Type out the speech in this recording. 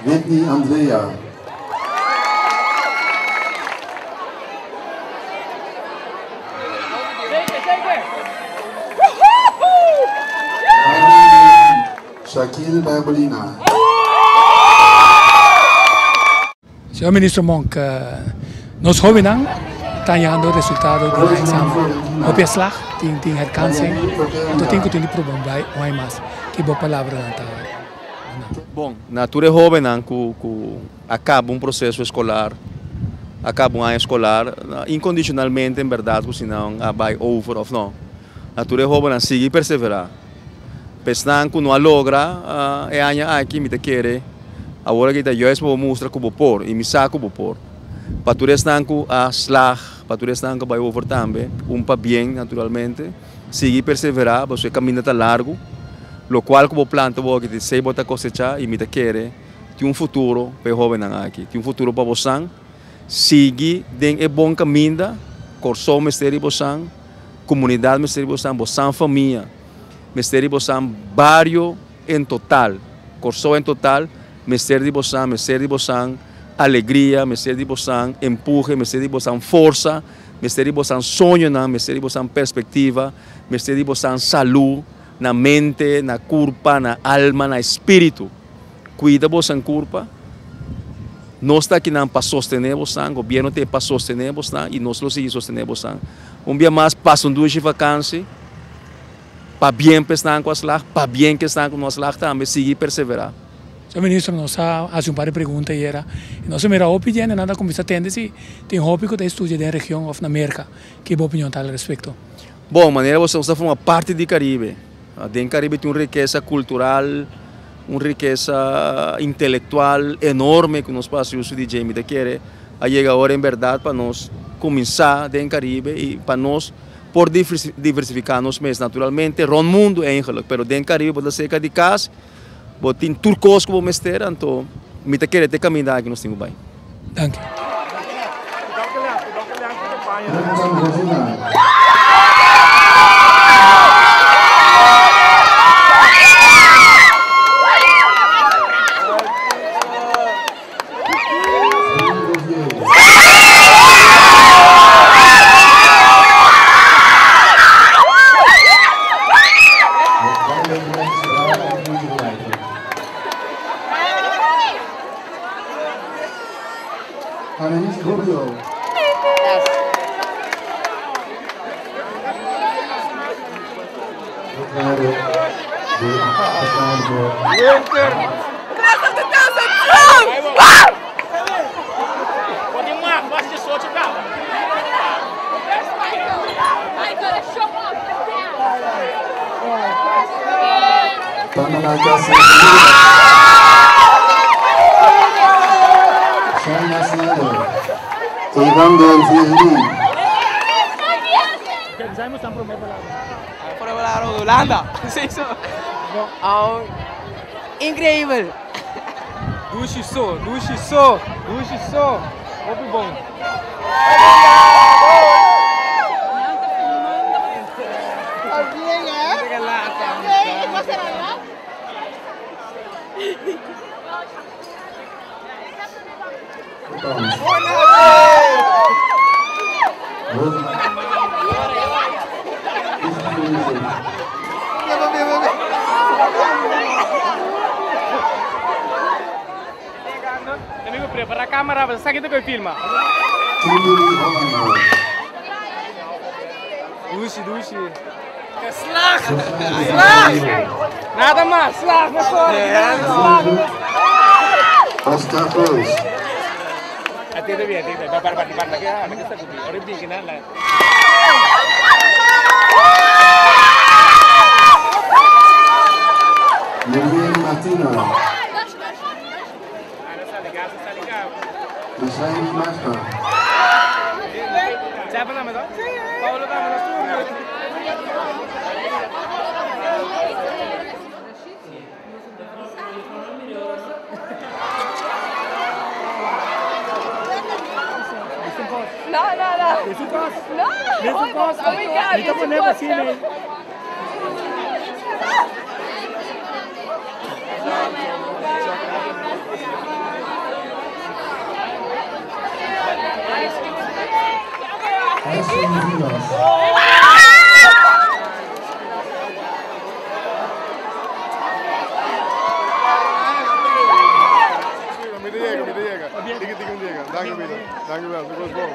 Whitney Andrea. Shaquille Berbolina. Senhor Ministro Monk, nós houden tanyando o resultado do exame. Op je slag, ting herkansing, então tem que ter problema vai mais. Que boa palavra tá. Bom, natura jovem que acaba processo escolar, acaba ano escolar, incondicionalmente em verdade, senão vai over ou não. Natura jovem sigue perseverar. Pessoal que não logra, é aqui me quer, agora que eu vou mostrar como por, e me saco como por. Para tu restar que a slag, para tu restar que vai over também, para bem naturalmente, sigue perseverar, você caminha tá largo. Lo qual como planta que te sei botar cosechar e me te quer tem futuro para jovem aqui, tem futuro para você, sigue den bom caminho, corso mistério você, comunidade mistério você, família, mistério você, barrio em total, corso em total, mistério você, alegria, mistério você, empurre, mistério você, força, mistério você, sonho, mistério você, perspectiva, mistério você, saúde. Na mente, na corpo, na alma, na espírito. Cuida você na corpo. Nós estamos aqui para sostener você, o governo tem para sostener você e nós lo seguimos sostener você. Dia mais passam 2 vacâncias, para bem que estão com as lá, para bem que estão com nós lá também, seguir perseverar. Senhor Ministro, nós fazemos um par de perguntas e nós temos a opinião de nada como você tem se tem hobby que estuda na região ou na América. Que boa opinião tal a respeito? Bom, maneira você está uma parte do Caribe. Dentro do Caribe tem uma riqueza cultural, uma riqueza intelectual enorme que nós passamos de Jamie de querer. Chega agora em verdade para nós começar dentro do Caribe e para nós por diversificar nós mesmos naturalmente. O mundo é ingelo, mas dentro do Caribe pode ser de casa, tem turcos como mestre, então me te querer te caminhar que nós temos bem. Danke. Holanda, incrível. Duchiçou. Muito bom. Amigo, prepara a câmera, você sabe que eu filmo. Duche. Slag! Nada mais, slag, mas só. Oscar Cruz. Atende bem, vai participar daqui, aqui está tudo. Olha bem que nada. Lilian Martina. Michelle Masta. Siapa nama itu? Paulo Cameron. No. Filipinos. Met de Jäger. Dikke Jäger. Dankjewel. Dankjewel. Dat was bom.